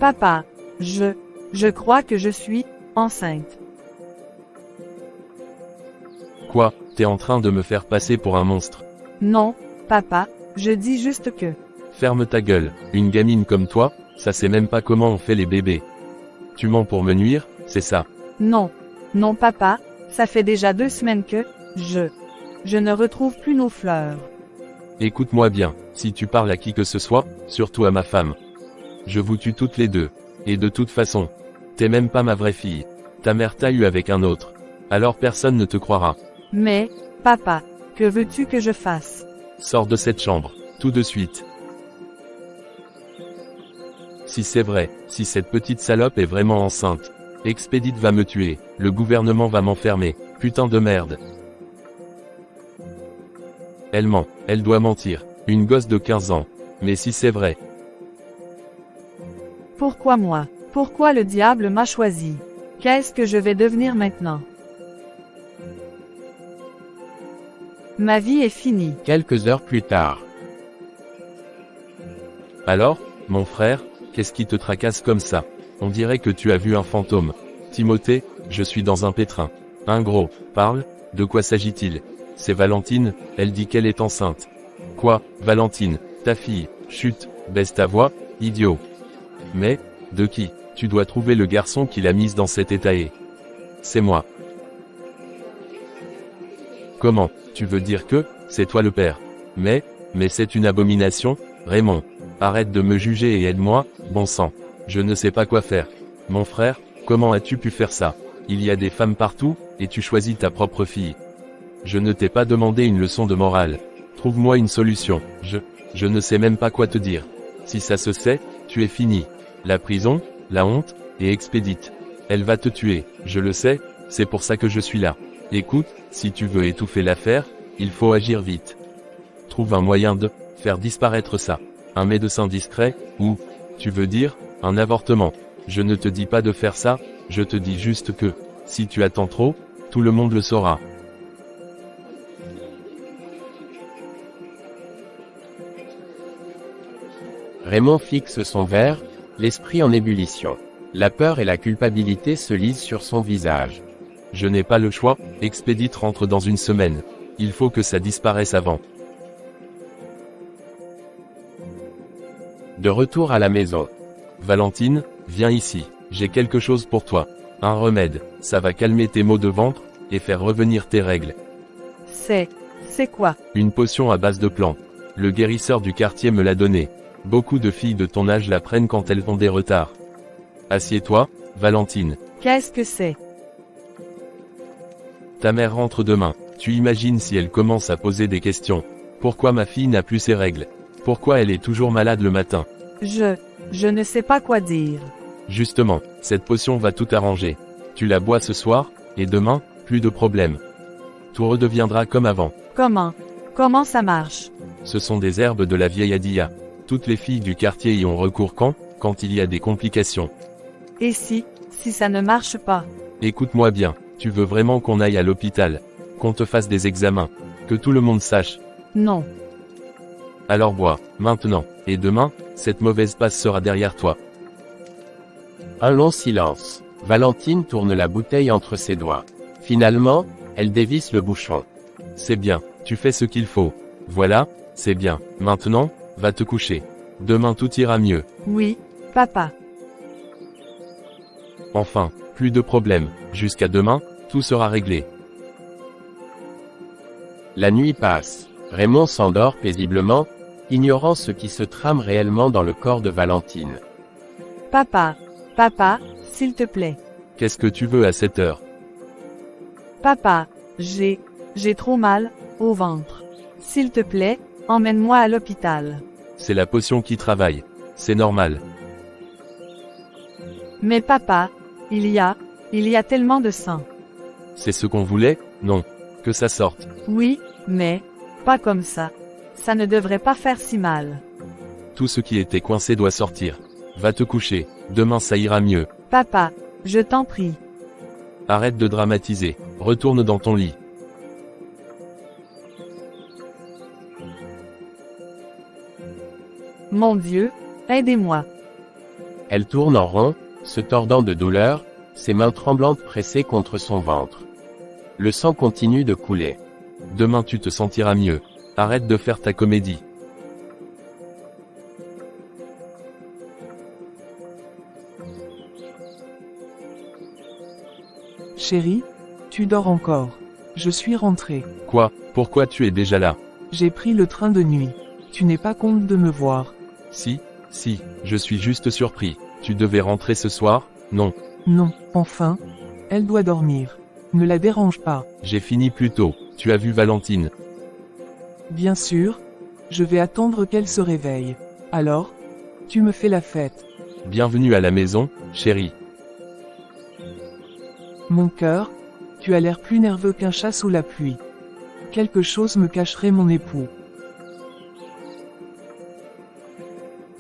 Papa, je crois que je suis enceinte. Quoi, t'es en train de me faire passer pour un monstre? Non, papa, je dis juste que... Ferme ta gueule, une gamine comme toi, ça sait même pas comment on fait les bébés. Tu mens pour me nuire, c'est ça? Non, non papa, ça fait déjà 2 semaines que, je ne retrouve plus nos fleurs. Écoute-moi bien, si tu parles à qui que ce soit, surtout à ma femme, je vous tue toutes les deux. Et de toute façon, t'es même pas ma vraie fille. Ta mère t'a eu avec un autre. Alors personne ne te croira. Mais, papa, que veux-tu que je fasse? Sors de cette chambre, tout de suite. Si c'est vrai, si cette petite salope est vraiment enceinte, Expédite va me tuer, le gouvernement va m'enfermer, putain de merde. Elle ment, elle doit mentir, une gosse de 15 ans. Mais si c'est vrai. Pourquoi moi? Pourquoi le diable m'a choisi? Qu'est-ce que je vais devenir maintenant? Ma vie est finie. Quelques heures plus tard. Alors, mon frère, qu'est-ce qui te tracasse comme ça? On dirait que tu as vu un fantôme. Timothée, je suis dans un pétrin. Un gros, parle, de quoi s'agit-il? C'est Valentine, elle dit qu'elle est enceinte. Quoi, Valentine, ta fille? Chut, baisse ta voix, idiot. Mais, de qui? Tu dois trouver le garçon qui l'a mise dans cet état et... C'est moi. Comment, tu veux dire que, c'est toi le père? Mais c'est une abomination, Raymond. Arrête de me juger et aide-moi, bon sang. Je ne sais pas quoi faire. Mon frère, comment as-tu pu faire ça? Il y a des femmes partout, et tu choisis ta propre fille. Je ne t'ai pas demandé une leçon de morale. Trouve-moi une solution. Je ne sais même pas quoi te dire. Si ça se sait, tu es fini. La prison, la honte, et Expédite. Elle va te tuer, je le sais, c'est pour ça que je suis là. Écoute, si tu veux étouffer l'affaire, il faut agir vite. Trouve un moyen de faire disparaître ça. Un médecin discret, ou, tu veux dire, un avortement. Je ne te dis pas de faire ça, je te dis juste que, si tu attends trop, tout le monde le saura. Raymond fixe son verre, l'esprit en ébullition. La peur et la culpabilité se lisent sur son visage. Je n'ai pas le choix, Expédite rentre dans une semaine. Il faut que ça disparaisse avant. De retour à la maison. Valentine, viens ici, j'ai quelque chose pour toi. Un remède, ça va calmer tes maux de ventre, et faire revenir tes règles. C'est quoi? Une potion à base de plantes. Le guérisseur du quartier me l'a donné. Beaucoup de filles de ton âge la prennent quand elles ont des retards. Assieds-toi, Valentine. Qu'est-ce que c'est? Ta mère rentre demain. Tu imagines si elle commence à poser des questions. Pourquoi ma fille n'a plus ses règles? Pourquoi elle est toujours malade le matin? Je ne sais pas quoi dire. Justement, cette potion va tout arranger. Tu la bois ce soir, et demain, plus de problème. Tout redeviendra comme avant. Comment ça marche? Ce sont des herbes de la vieille Adia. Toutes les filles du quartier y ont recours quand il y a des complications. Et si ça ne marche pas? Écoute-moi bien, tu veux vraiment qu'on aille à l'hôpital? Qu'on te fasse des examens? Que tout le monde sache? Non. Alors bois, maintenant, et demain, cette mauvaise passe sera derrière toi. Un long silence. Valentine tourne la bouteille entre ses doigts. Finalement, elle dévisse le bouchon. C'est bien, tu fais ce qu'il faut. Voilà, c'est bien. Maintenant, va te coucher. Demain tout ira mieux. Oui, papa. Enfin, plus de problème. Jusqu'à demain, tout sera réglé. La nuit passe. Raymond s'endort paisiblement, ignorant ce qui se trame réellement dans le corps de Valentine. Papa, s'il te plaît. Qu'est-ce que tu veux à cette heure? Papa, j'ai trop mal au ventre. S'il te plaît, emmène-moi à l'hôpital. C'est la potion qui travaille. C'est normal. Mais papa, il y a tellement de sang. C'est ce qu'on voulait? Non. Que ça sorte. Oui, mais pas comme ça. Ça ne devrait pas faire si mal. Tout ce qui était coincé doit sortir. Va te coucher. Demain ça ira mieux. Papa, je t'en prie. Arrête de dramatiser. Retourne dans ton lit. Mon Dieu, aidez-moi. Elle tourne en rond, se tordant de douleur, ses mains tremblantes pressées contre son ventre. Le sang continue de couler. Demain tu te sentiras mieux. Arrête de faire ta comédie. Chérie, tu dors encore. Je suis rentrée. Quoi? Pourquoi tu es déjà là? J'ai pris le train de nuit. Tu n'es pas compte de me voir. Si, je suis juste surpris. Tu devais rentrer ce soir? Non. Non, enfin. Elle doit dormir. Ne la dérange pas. J'ai fini plus tôt. Tu as vu Valentine? Bien sûr. Je vais attendre qu'elle se réveille. Alors, tu me fais la fête. Bienvenue à la maison, chérie. Mon cœur, tu as l'air plus nerveux qu'un chat sous la pluie. Quelque chose me cacherait mon époux.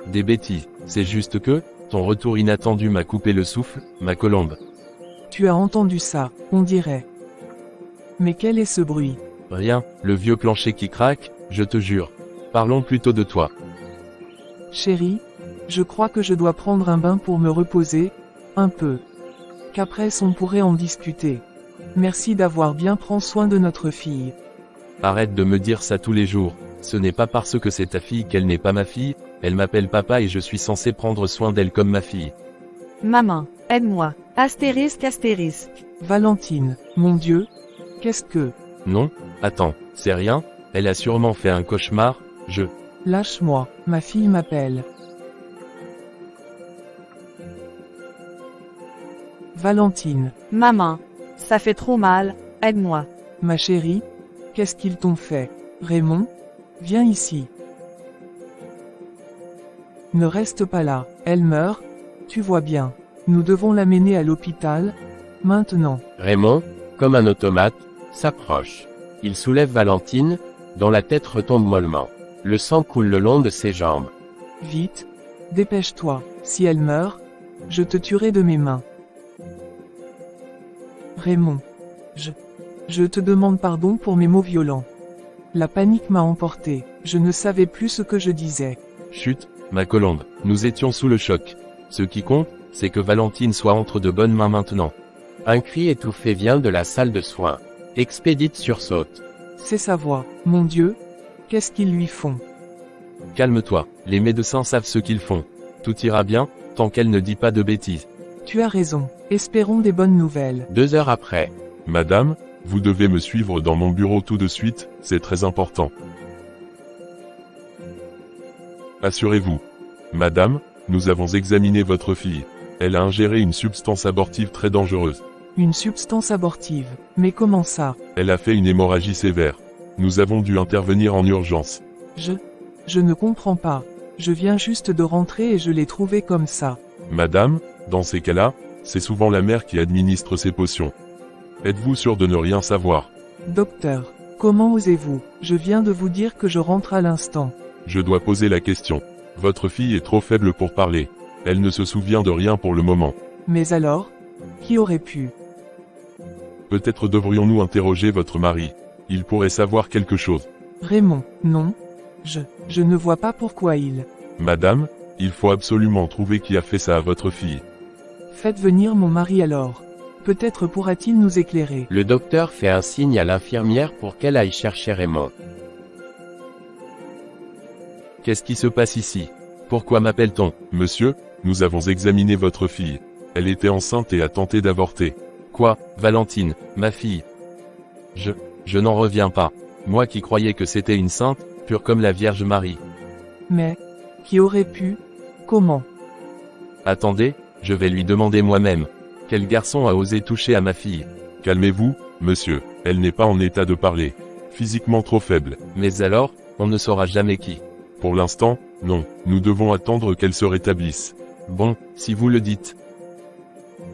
Des bêtises. C'est juste que, ton retour inattendu m'a coupé le souffle, ma colombe. Tu as entendu ça, on dirait. Mais quel est ce bruit? Rien, le vieux plancher qui craque, je te jure. Parlons plutôt de toi. Chérie, je crois que je dois prendre un bain pour me reposer, un peu. Qu'après on pourrait en discuter. Merci d'avoir bien pris soin de notre fille. Arrête de me dire ça tous les jours. Ce n'est pas parce que c'est ta fille qu'elle n'est pas ma fille, elle m'appelle papa et je suis censé prendre soin d'elle comme ma fille. Maman, aide-moi. Astérisque, astérisque. Valentine, mon Dieu, qu'est-ce que... Non, attends, c'est rien, elle a sûrement fait un cauchemar, Lâche-moi, ma fille m'appelle. Valentine, Maman, ça fait trop mal, aide-moi. ma chérie, qu'est-ce qu'ils t'ont fait? Raymond, viens ici. Ne reste pas là, elle meurt, tu vois bien. Nous devons l'amener à l'hôpital, maintenant. Raymond, comme un automate, s'approche. Il soulève Valentine, dont la tête retombe mollement. Le sang coule le long de ses jambes. Vite, dépêche-toi, si elle meurt, je te tuerai de mes mains. Raymond, je te demande pardon pour mes mots violents. La panique m'a emporté, je ne savais plus ce que je disais. Chut, ma colombe, nous étions sous le choc. Ce qui compte, c'est que Valentine soit entre de bonnes mains maintenant. Un cri étouffé vient de la salle de soins. Expédite sursaute. C'est sa voix, mon Dieu, qu'est-ce qu'ils lui font? Calme-toi, les médecins savent ce qu'ils font. Tout ira bien, tant qu'elle ne dit pas de bêtises. Tu as raison, espérons des bonnes nouvelles. 2 heures après. Madame, vous devez me suivre dans mon bureau tout de suite, c'est très important. Assurez-vous. Madame, nous avons examiné votre fille. Elle a ingéré une substance abortive très dangereuse. Une substance abortive, mais comment ça? Elle a fait une hémorragie sévère. Nous avons dû intervenir en urgence. Je ne comprends pas. Je viens juste de rentrer et je l'ai trouvée comme ça. Madame, dans ces cas-là, c'est souvent la mère qui administre ces potions. Êtes-vous sûr de ne rien savoir? Docteur, comment osez-vous? Je viens de vous dire que je rentre à l'instant. Je dois poser la question. Votre fille est trop faible pour parler. Elle ne se souvient de rien pour le moment. Mais alors? Qui aurait pu? Peut-être devrions-nous interroger votre mari. Il pourrait savoir quelque chose. Raymond, non. Je ne vois pas pourquoi il... Madame, il faut absolument trouver qui a fait ça à votre fille. Faites venir mon mari alors. Peut-être pourra-t-il nous éclairer. Le docteur fait un signe à l'infirmière pour qu'elle aille chercher Raymond. Qu'est-ce qui se passe ici? Pourquoi m'appelle-t-on? Monsieur, nous avons examiné votre fille. Elle était enceinte et a tenté d'avorter. Quoi, Valentine, ma fille? Je n'en reviens pas. Moi qui croyais que c'était une sainte, pure comme la Vierge Marie. Mais, qui aurait pu? Comment? Attendez, je vais lui demander moi-même. Quel garçon a osé toucher à ma fille? Calmez-vous, monsieur, elle n'est pas en état de parler. Physiquement trop faible. Mais alors, on ne saura jamais qui. Pour l'instant, non, nous devons attendre qu'elle se rétablisse. Bon, si vous le dites.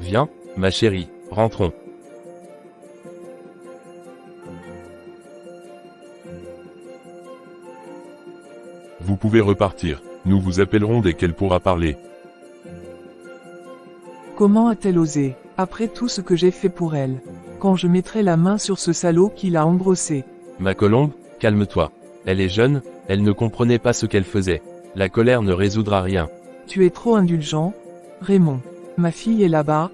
Viens, ma chérie, rentrons. Vous pouvez repartir, nous vous appellerons dès qu'elle pourra parler. Comment a-t-elle osé, après tout ce que j'ai fait pour elle? Quand je mettrai la main sur ce salaud qui l'a engrossé? Ma colombe, calme-toi. Elle est jeune, elle ne comprenait pas ce qu'elle faisait. La colère ne résoudra rien. Tu es trop indulgent. Raymond. Ma fille est là-bas,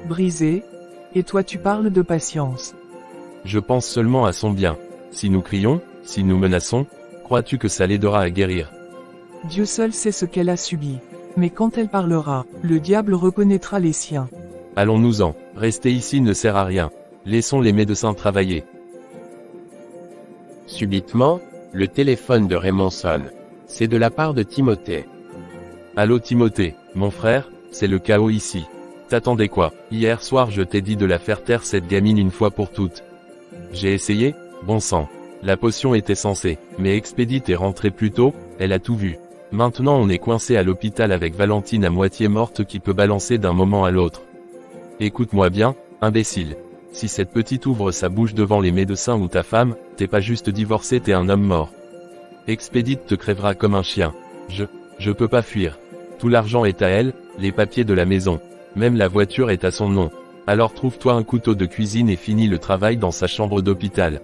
brisée, et toi tu parles de patience. Je pense seulement à son bien. Si nous crions, si nous menaçons, crois-tu que ça l'aidera à guérir? Dieu seul sait ce qu'elle a subi. Mais quand elle parlera, le diable reconnaîtra les siens. Allons-nous-en, rester ici ne sert à rien. Laissons les médecins travailler. Subitement, le téléphone de Raymond sonne. C'est de la part de Timothée. Allô Timothée, mon frère, c'est le chaos ici. T'attendais quoi? Hier soir je t'ai dit de la faire taire cette gamine une fois pour toutes. J'ai essayé, bon sang. La potion était censée, mais Expédite est rentrée plus tôt, elle a tout vu. Maintenant on est coincé à l'hôpital avec Valentine à moitié morte qui peut balancer d'un moment à l'autre. Écoute-moi bien, imbécile. Si cette petite ouvre sa bouche devant les médecins ou ta femme, t'es pas juste divorcé, t'es un homme mort. Expédite te crèvera comme un chien. Je peux pas fuir. Tout l'argent est à elle, les papiers de la maison. Même la voiture est à son nom. Alors trouve-toi un couteau de cuisine et finis le travail dans sa chambre d'hôpital.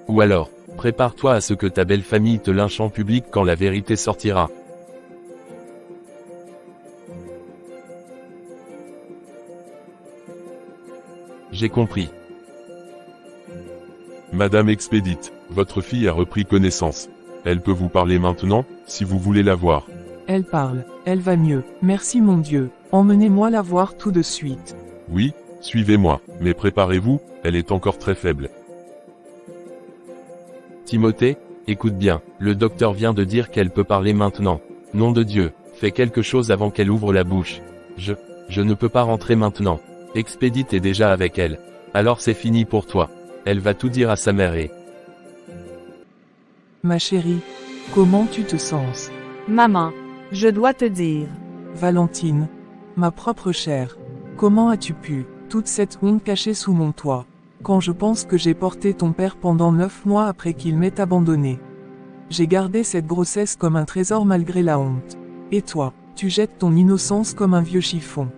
Ou alors, prépare-toi à ce que ta belle famille te lynche en public quand la vérité sortira. J'ai compris. Madame Expédite, votre fille a repris connaissance. Elle peut vous parler maintenant, si vous voulez la voir. Elle parle, elle va mieux, merci mon Dieu, emmenez-moi la voir tout de suite. Oui, suivez-moi, mais préparez-vous, elle est encore très faible. Timothée, écoute bien, le docteur vient de dire qu'elle peut parler maintenant. Nom de Dieu, fais quelque chose avant qu'elle ouvre la bouche. Je ne peux pas rentrer maintenant. Expédite est déjà avec elle. Alors c'est fini pour toi. Elle va tout dire à sa mère et... Ma chérie, comment tu te sens? Maman, je dois te dire. Valentine, ma propre chère, comment as-tu pu, toute cette honte cachée sous mon toit, quand je pense que j'ai porté ton père pendant 9 mois après qu'il m'ait abandonné. J'ai gardé cette grossesse comme un trésor malgré la honte. Et toi, tu jettes ton innocence comme un vieux chiffon.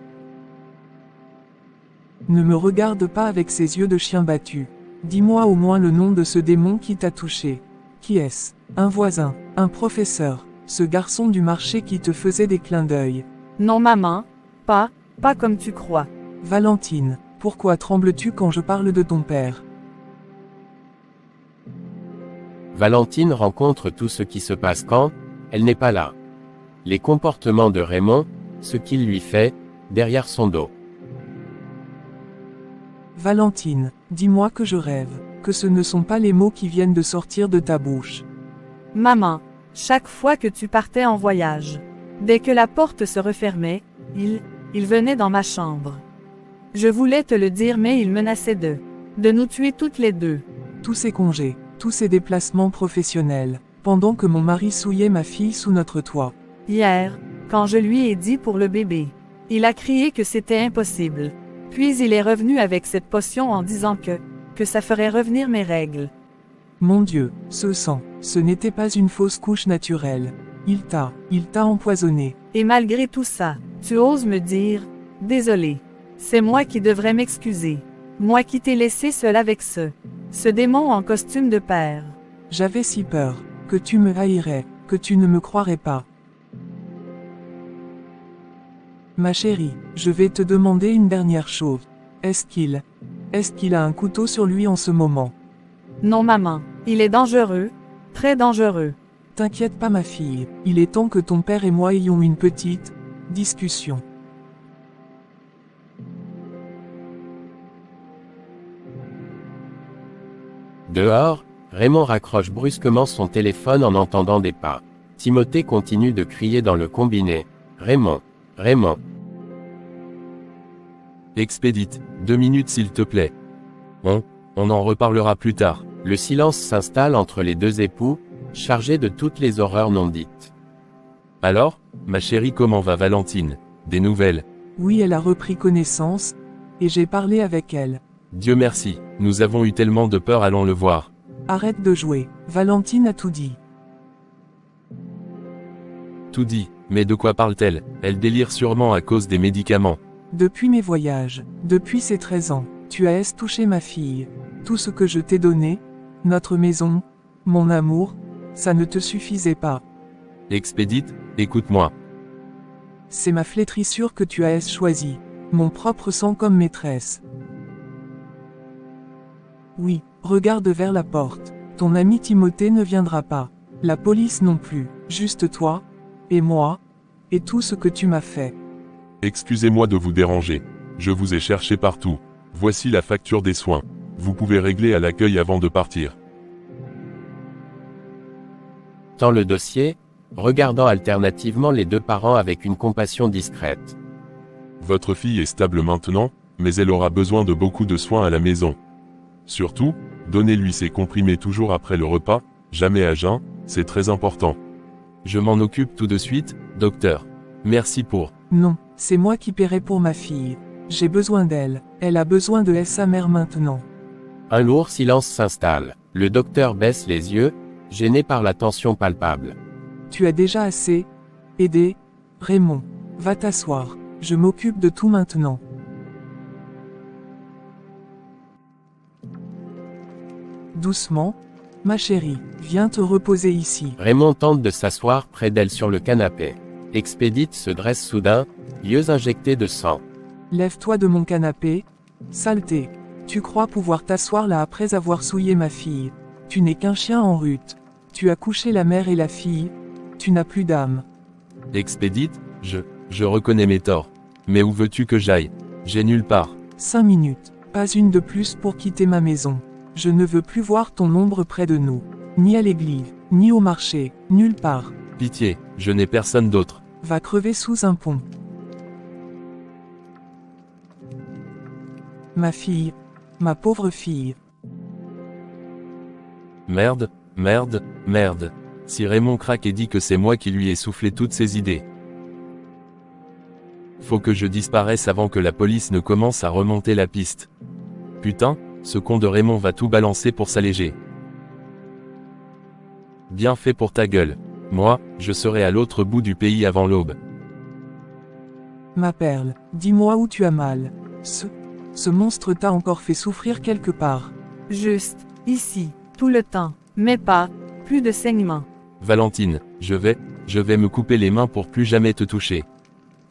Ne me regarde pas avec ces yeux de chien battu. Dis-moi au moins le nom de ce démon qui t'a touché. Qui est-ce? Un voisin, un professeur, ce garçon du marché qui te faisait des clins d'œil. Non maman, pas comme tu crois. Valentine, pourquoi trembles-tu quand je parle de ton père? Valentine rencontre tout ce qui se passe quand elle n'est pas là. Les comportements de Raymond, ce qu'il lui fait, derrière son dos. Valentine, dis-moi que je rêve, que ce ne sont pas les mots qui viennent de sortir de ta bouche. Maman, chaque fois que tu partais en voyage, dès que la porte se refermait, il venait dans ma chambre. Je voulais te le dire mais il menaçait de nous tuer toutes les deux. Tous ces congés, tous ces déplacements professionnels, pendant que mon mari souillait ma fille sous notre toit. Hier, quand je lui ai dit pour le bébé, il a crié que c'était impossible. Puis il est revenu avec cette potion en disant que ça ferait revenir mes règles. Mon Dieu, ce sang, ce n'était pas une fausse couche naturelle. Il t'a empoisonné. Et malgré tout ça, tu oses me dire, désolé. C'est moi qui devrais m'excuser. Moi qui t'ai laissé seul avec ce démon en costume de père. J'avais si peur, que tu me haïrais, que tu ne me croirais pas. Ma chérie, je vais te demander une dernière chose. Est-ce qu'il a un couteau sur lui en ce moment? Non maman, il est dangereux, très dangereux. T'inquiète pas ma fille, il est temps que ton père et moi ayons une petite discussion. Dehors, Raymond raccroche brusquement son téléphone en entendant des pas. Timothée continue de crier dans le combiné. Raymond, Raymond. Expédite, 2 minutes s'il te plaît. On en reparlera plus tard. Le silence s'installe entre les deux époux, chargé de toutes les horreurs non dites. Alors, ma chérie, comment va Valentine? Des nouvelles? Oui, elle a repris connaissance, et j'ai parlé avec elle. Dieu merci, nous avons eu tellement de peur, allons le voir. Arrête de jouer, Valentine a tout dit. Tout dit, mais de quoi parle-t-elle? Elle délire sûrement à cause des médicaments. Depuis mes voyages, depuis ses 13 ans, tu as touché ma fille. Tout ce que je t'ai donné, notre maison, mon amour, ça ne te suffisait pas. Expédite, écoute-moi. C'est ma flétrissure que tu as choisie. Mon propre sang comme maîtresse. Oui, regarde vers la porte. Ton ami Timothée ne viendra pas. La police non plus. Juste toi, et moi, et tout ce que tu m'as fait. Excusez-moi de vous déranger. Je vous ai cherché partout. Voici la facture des soins. Vous pouvez régler à l'accueil avant de partir. Tend le dossier, regardant alternativement les deux parents avec une compassion discrète. Votre fille est stable maintenant, mais elle aura besoin de beaucoup de soins à la maison. Surtout, donnez-lui ses comprimés toujours après le repas, jamais à jeun, c'est très important. Je m'en occupe tout de suite, docteur. Merci pour... Non, c'est moi qui paierai pour ma fille. J'ai besoin d'elle. Elle a besoin de sa mère maintenant. Un lourd silence s'installe. Le docteur baisse les yeux, gêné par la tension palpable. Tu as déjà assez aidé, Raymond. Va t'asseoir. Je m'occupe de tout maintenant. Doucement, ma chérie, viens te reposer ici. Raymond tente de s'asseoir près d'elle sur le canapé. Expédite se dresse soudain, yeux injectés de sang. Lève-toi de mon canapé, saleté. Tu crois pouvoir t'asseoir là après avoir souillé ma fille. Tu n'es qu'un chien en rut. Tu as couché la mère et la fille. Tu n'as plus d'âme. Expédite, je reconnais mes torts. Mais où veux-tu que j'aille? J'ai nulle part. 5 minutes, pas une de plus pour quitter ma maison. Je ne veux plus voir ton ombre près de nous. Ni à l'église, ni au marché, nulle part. Pitié, je n'ai personne d'autre. Va crever sous un pont. Ma fille, ma pauvre fille. Merde, merde, merde. Si Raymond craque et dit que c'est moi qui lui ai soufflé toutes ces idées. Faut que je disparaisse avant que la police ne commence à remonter la piste. Putain, ce con de Raymond va tout balancer pour s'alléger. Bien fait pour ta gueule. Moi, je serai à l'autre bout du pays avant l'aube. Ma perle, dis-moi où tu as mal. Ce monstre t'a encore fait souffrir quelque part. Juste, ici, tout le temps. Mais pas, plus de saignement. Valentine, je vais me couper les mains pour plus jamais te toucher.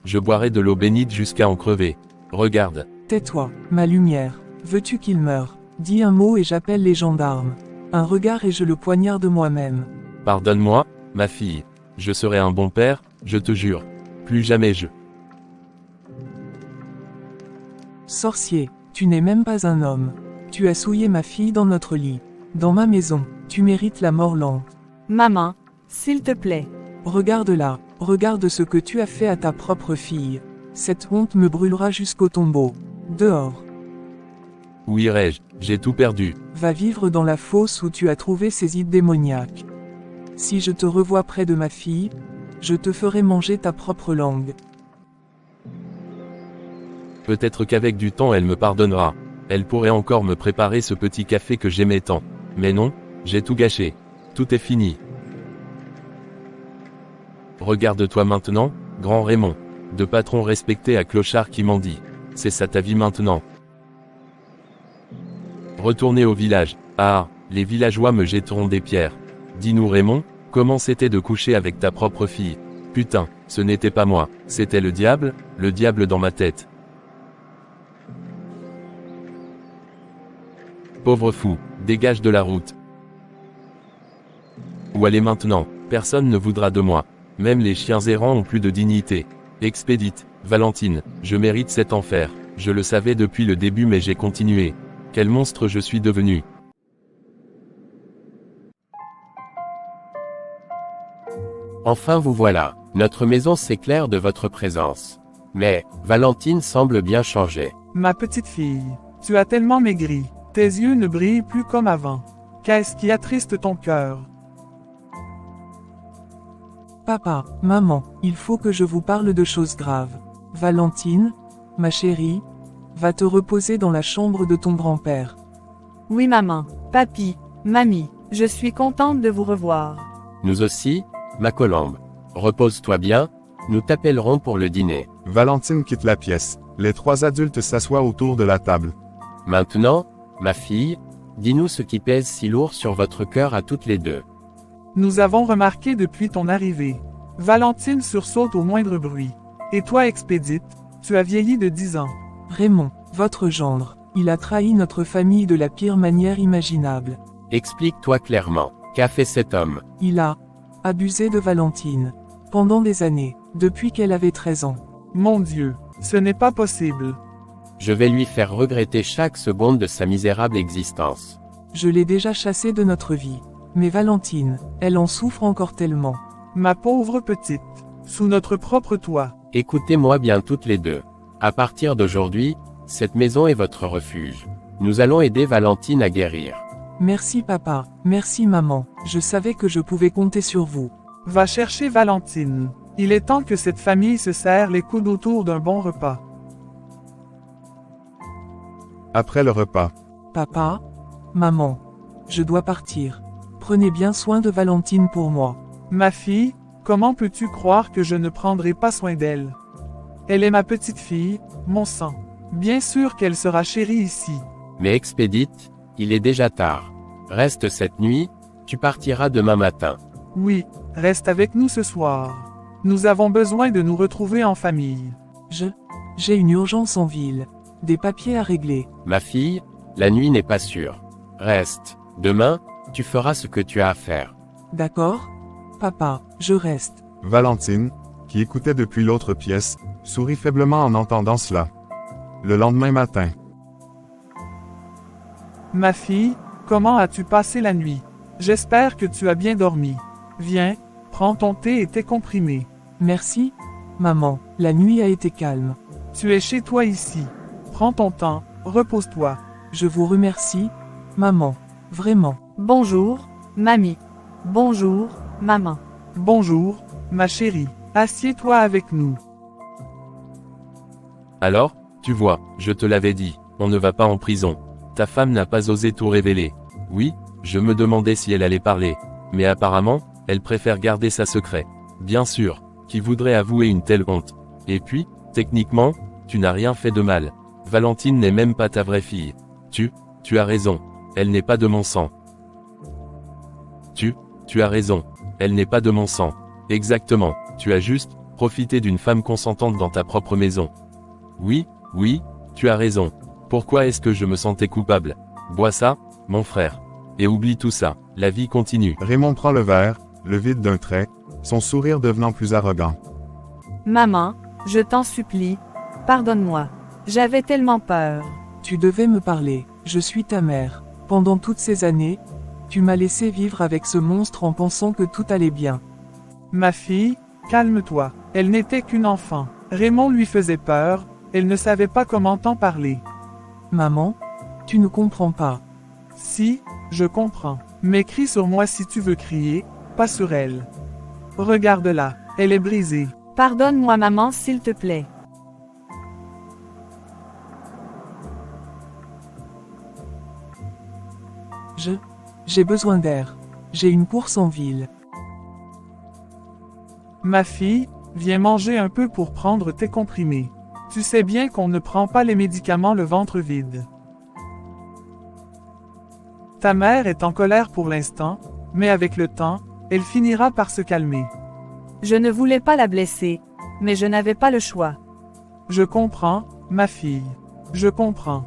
Je boirai de l'eau bénite jusqu'à en crever. Regarde. Tais-toi, ma lumière. Veux-tu qu'il meure? Dis un mot et j'appelle les gendarmes. Un regard et je le poignarde moi-même. Pardonne-moi, ma fille. Je serai un bon père, je te jure. Plus jamais je... Sorcier, tu n'es même pas un homme. Tu as souillé ma fille dans notre lit. Dans ma maison, tu mérites la mort lente. Maman, s'il te plaît. Regarde-la, regarde ce que tu as fait à ta propre fille. Cette honte me brûlera jusqu'au tombeau. Dehors. Où irai-je? J'ai tout perdu. Va vivre dans la fosse où tu as trouvé ces idées démoniaques. Si je te revois près de ma fille, je te ferai manger ta propre langue. Peut-être qu'avec du temps elle me pardonnera. Elle pourrait encore me préparer ce petit café que j'aimais tant. Mais non, j'ai tout gâché. Tout est fini. Regarde-toi maintenant, grand Raymond. De patron respecté à clochard qui mendie. C'est ça ta vie maintenant. Retournez au village. Ah, les villageois me jetteront des pierres. Dis-nous Raymond, comment c'était de coucher avec ta propre fille? Putain, ce n'était pas moi, c'était le diable dans ma tête. Pauvre fou, dégage de la route. Où aller maintenant? Personne ne voudra de moi. Même les chiens errants ont plus de dignité. Expédite, Valentine, je mérite cet enfer. Je le savais depuis le début mais j'ai continué. Quel monstre je suis devenu. Enfin vous voilà, notre maison s'éclaire de votre présence. Mais, Valentine semble bien changer. Ma petite fille, tu as tellement maigri. Tes yeux ne brillent plus comme avant. Qu'est-ce qui attriste ton cœur? Papa, maman, il faut que je vous parle de choses graves. Valentine, ma chérie, va te reposer dans la chambre de ton grand-père. Oui maman, papi, mamie, je suis contente de vous revoir. Nous aussi, ma colombe. Repose-toi bien, nous t'appellerons pour le dîner. Valentine quitte la pièce. Les trois adultes s'assoient autour de la table. Maintenant, ma fille, dis-nous ce qui pèse si lourd sur votre cœur à toutes les deux. Nous avons remarqué depuis ton arrivée. Valentine sursaute au moindre bruit. Et toi Expédite, tu as vieilli de 10 ans. Raymond, votre gendre, il a trahi notre famille de la pire manière imaginable. Explique-toi clairement. Qu'a fait cet homme? Il a abusé de Valentine. Pendant des années, depuis qu'elle avait 13 ans. Mon Dieu, ce n'est pas possible. Je vais lui faire regretter chaque seconde de sa misérable existence. Je l'ai déjà chassée de notre vie. Mais Valentine, elle en souffre encore tellement. Ma pauvre petite, sous notre propre toit. Écoutez-moi bien toutes les deux. À partir d'aujourd'hui, cette maison est votre refuge. Nous allons aider Valentine à guérir. Merci papa, merci maman, je savais que je pouvais compter sur vous. Va chercher Valentine. Il est temps que cette famille se serre les coudes autour d'un bon repas. Après le repas, Papa, maman, je dois partir. Prenez bien soin de Valentine pour moi. Ma fille, comment peux-tu croire que je ne prendrai pas soin d'elle? Elle est ma petite fille, mon sang. Bien sûr qu'elle sera chérie ici. Mais Expédite, il est déjà tard. Reste cette nuit, tu partiras demain matin. Oui, reste avec nous ce soir. Nous avons besoin de nous retrouver en famille. J'ai une urgence en ville. Des papiers à régler. Ma fille, la nuit n'est pas sûre. Reste. Demain, tu feras ce que tu as à faire. D'accord? Papa, je reste. Valentine, qui écoutait depuis l'autre pièce, sourit faiblement en entendant cela. Le lendemain matin, Ma fille, comment as-tu passé la nuit? J'espère que tu as bien dormi. Viens, prends ton thé et tes comprimés. Merci, maman, la nuit a été calme. Tu es chez toi ici. Prends ton temps, repose-toi. Je vous remercie, maman, vraiment. Bonjour, mamie. Bonjour, maman. Bonjour, ma chérie. Assieds-toi avec nous. Alors, tu vois, je te l'avais dit, on ne va pas en prison. Ta femme n'a pas osé tout révéler. Oui, je me demandais si elle allait parler. Mais apparemment, elle préfère garder sa secret. Bien sûr, qui voudrait avouer une telle honte? Et puis, techniquement, tu n'as rien fait de mal. Valentine n'est même pas ta vraie fille. Tu as raison. Elle n'est pas de mon sang. Tu as raison. Elle n'est pas de mon sang. Exactement. Tu as juste profité d'une femme consentante dans ta propre maison. Oui, tu as raison. Pourquoi est-ce que je me sentais coupable? Bois ça, mon frère. Et oublie tout ça. La vie continue. Raymond prend le verre, le vide d'un trait, son sourire devenant plus arrogant. Maman, je t'en supplie, pardonne-moi. J'avais tellement peur. Tu devais me parler, je suis ta mère. Pendant toutes ces années, tu m'as laissé vivre avec ce monstre en pensant que tout allait bien. Ma fille, calme-toi. Elle n'était qu'une enfant. Raymond lui faisait peur, elle ne savait pas comment t'en parler. Maman, tu ne comprends pas. Si, je comprends. Mais crie sur moi si tu veux crier, pas sur elle. Regarde-la, elle est brisée. Pardonne-moi maman s'il te plaît. J'ai besoin d'air. J'ai une course en ville. Ma fille, viens manger un peu pour prendre tes comprimés. Tu sais bien qu'on ne prend pas les médicaments le ventre vide. Ta mère est en colère pour l'instant, mais avec le temps, elle finira par se calmer. Je ne voulais pas la blesser, mais je n'avais pas le choix. Je comprends, ma fille. Je comprends.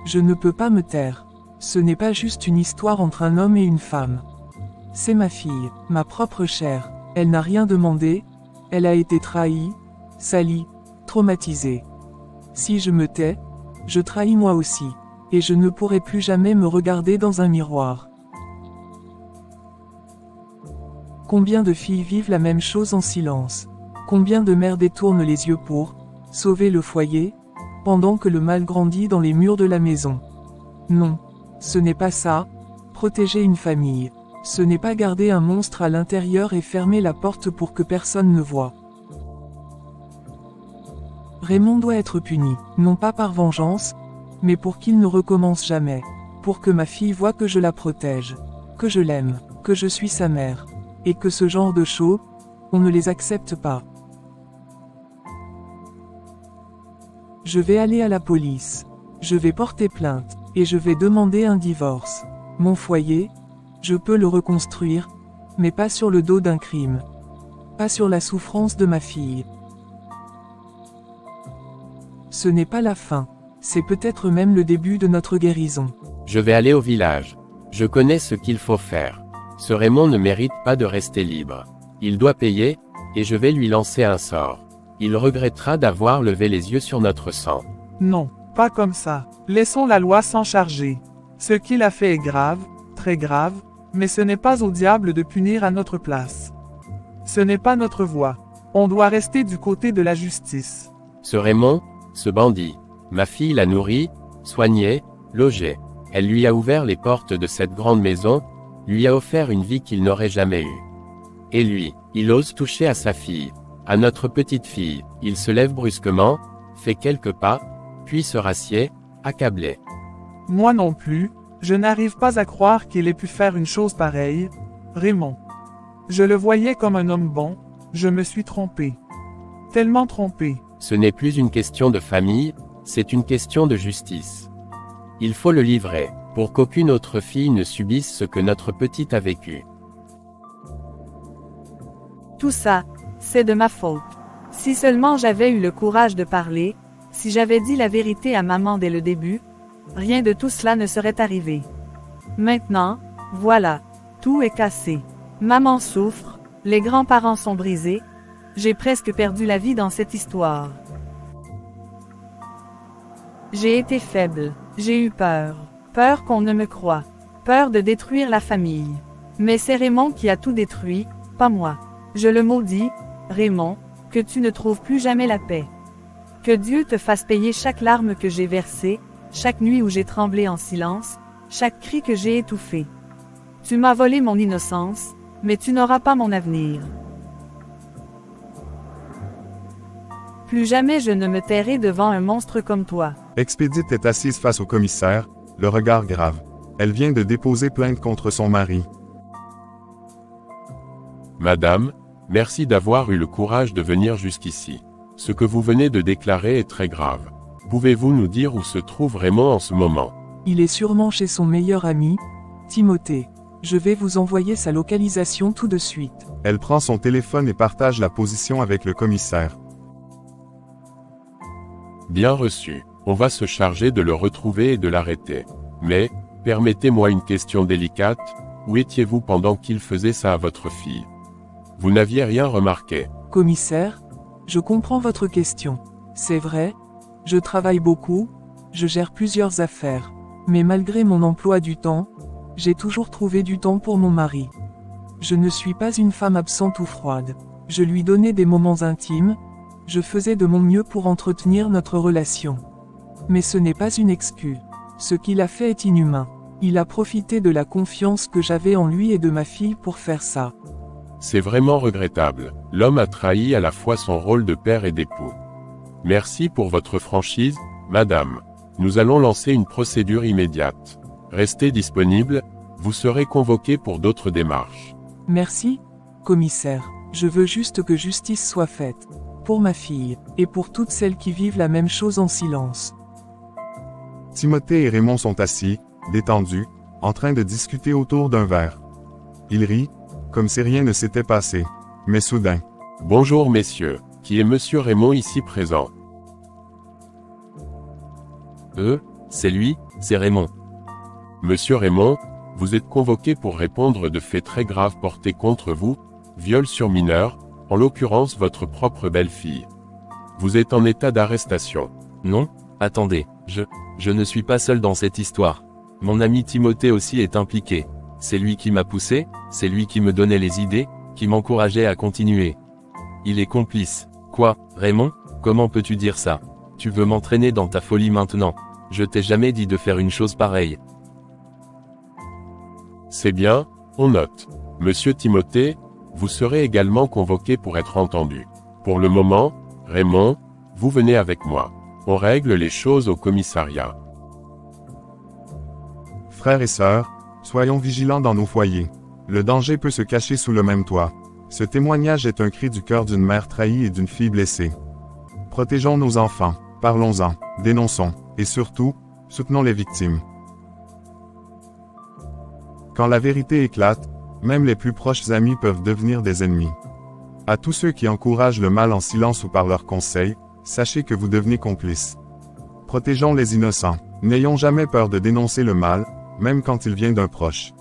Je ne peux pas me taire. Ce n'est pas juste une histoire entre un homme et une femme. C'est ma fille, ma propre chair. Elle n'a rien demandé, elle a été trahie, salie, traumatisée. Si je me tais, je trahis moi aussi, et je ne pourrai plus jamais me regarder dans un miroir. Combien de filles vivent la même chose en silence? Combien de mères détournent les yeux pour sauver le foyer, pendant que le mal grandit dans les murs de la maison? Non, ce n'est pas ça, protéger une famille. Ce n'est pas garder un monstre à l'intérieur et fermer la porte pour que personne ne voie. Raymond doit être puni, non pas par vengeance, mais pour qu'il ne recommence jamais. Pour que ma fille voie que je la protège, que je l'aime, que je suis sa mère. Et que ce genre de choses, on ne les accepte pas. Je vais aller à la police. Je vais porter plainte, et je vais demander un divorce. Mon foyer, je peux le reconstruire, Mais pas sur le dos d'un crime. Pas sur la souffrance de ma fille. Ce n'est pas la fin. C'est peut-être même le début de notre guérison. Je vais aller au village. Je connais ce qu'il faut faire. Ce Raymond ne mérite pas de rester libre. Il doit payer, et je vais lui lancer un sort. Il regrettera d'avoir levé les yeux sur notre sang. Non, pas comme ça. Laissons la loi s'en charger. Ce qu'il a fait est grave, très grave, mais ce n'est pas au diable de punir à notre place. Ce n'est pas notre voie. On doit rester du côté de la justice. Ce Raymond, ce bandit. Ma fille l'a nourri, soigné, logé. Elle lui a ouvert les portes de cette grande maison, lui a offert une vie qu'il n'aurait jamais eue. Et lui, il ose toucher à sa fille, à notre petite fille. Il se lève brusquement, fait quelques pas, puis se rassied, accablé. Moi non plus, je n'arrive pas à croire qu'il ait pu faire une chose pareille. Raymond. Je le voyais comme un homme bon, je me suis trompé. Tellement trompé. Ce n'est plus une question de famille, c'est une question de justice. Il faut le livrer, pour qu'aucune autre fille ne subisse ce que notre petite a vécu. Tout ça, c'est de ma faute. Si seulement j'avais eu le courage de parler, si j'avais dit la vérité à maman dès le début, rien de tout cela ne serait arrivé. Maintenant, voilà, tout est cassé. Maman souffre, les grands-parents sont brisés, j'ai presque perdu la vie dans cette histoire. J'ai été faible, j'ai eu peur, peur qu'on ne me croie, peur de détruire la famille. Mais c'est Raymond qui a tout détruit, pas moi. Je le maudis, Raymond, que tu ne trouves plus jamais la paix. Que Dieu te fasse payer chaque larme que j'ai versée, chaque nuit où j'ai tremblé en silence, chaque cri que j'ai étouffé. Tu m'as volé mon innocence, mais tu n'auras pas mon avenir. Plus jamais je ne me tairai devant un monstre comme toi. Expédite est assise face au commissaire, le regard grave. Elle vient de déposer plainte contre son mari. Madame, merci d'avoir eu le courage de venir jusqu'ici. Ce que vous venez de déclarer est très grave. Pouvez-vous nous dire où se trouve Raymond en ce moment? Il est sûrement chez son meilleur ami, Timothée. Je vais vous envoyer sa localisation tout de suite. Elle prend son téléphone et partage la position avec le commissaire. Bien reçu. On va se charger de le retrouver et de l'arrêter. Mais, permettez-moi une question délicate, où étiez-vous pendant qu'il faisait ça à votre fille? Vous n'aviez rien remarqué. Commissaire, je comprends votre question. C'est vrai, je travaille beaucoup, je gère plusieurs affaires. Mais malgré mon emploi du temps, j'ai toujours trouvé du temps pour mon mari. Je ne suis pas une femme absente ou froide. Je lui donnais des moments intimes, je faisais de mon mieux pour entretenir notre relation. Mais ce n'est pas une excuse. Ce qu'il a fait est inhumain. Il a profité de la confiance que j'avais en lui et de ma fille pour faire ça. C'est vraiment regrettable. L'homme a trahi à la fois son rôle de père et d'époux. Merci pour votre franchise, madame. Nous allons lancer une procédure immédiate. Restez disponible, vous serez convoqué pour d'autres démarches. Merci, commissaire. Je veux juste que justice soit faite. Pour ma fille, et pour toutes celles qui vivent la même chose en silence. Timothée et Raymond sont assis, détendus, en train de discuter autour d'un verre. Ils rient, comme si rien ne s'était passé. Mais soudain. Bonjour messieurs, qui est monsieur Raymond ici présent? C'est lui, c'est Raymond. Monsieur Raymond, vous êtes convoqué pour répondre de faits très graves portés contre vous, viol sur mineur, en l'occurrence votre propre belle-fille. Vous êtes en état d'arrestation. Non, attendez, je ne suis pas seul dans cette histoire. Mon ami Timothée aussi est impliqué. C'est lui qui m'a poussé, c'est lui qui me donnait les idées, qui m'encourageait à continuer. Il est complice. Quoi, Raymond, comment peux-tu dire ça? Tu veux m'entraîner dans ta folie maintenant? Je t'ai jamais dit de faire une chose pareille. C'est bien, on note. Monsieur Timothée, vous serez également convoqué pour être entendu. Pour le moment, Raymond, vous venez avec moi. On règle les choses au commissariat. Frères et sœurs, soyons vigilants dans nos foyers. Le danger peut se cacher sous le même toit. Ce témoignage est un cri du cœur d'une mère trahie et d'une fille blessée. Protégeons nos enfants, parlons-en, dénonçons, et surtout, soutenons les victimes. Quand la vérité éclate, Même les plus proches amis peuvent devenir des ennemis. À tous ceux qui encouragent le mal en silence ou par leurs conseils, sachez que vous devenez complices. Protégeons les innocents. N'ayons jamais peur de dénoncer le mal, même quand il vient d'un proche.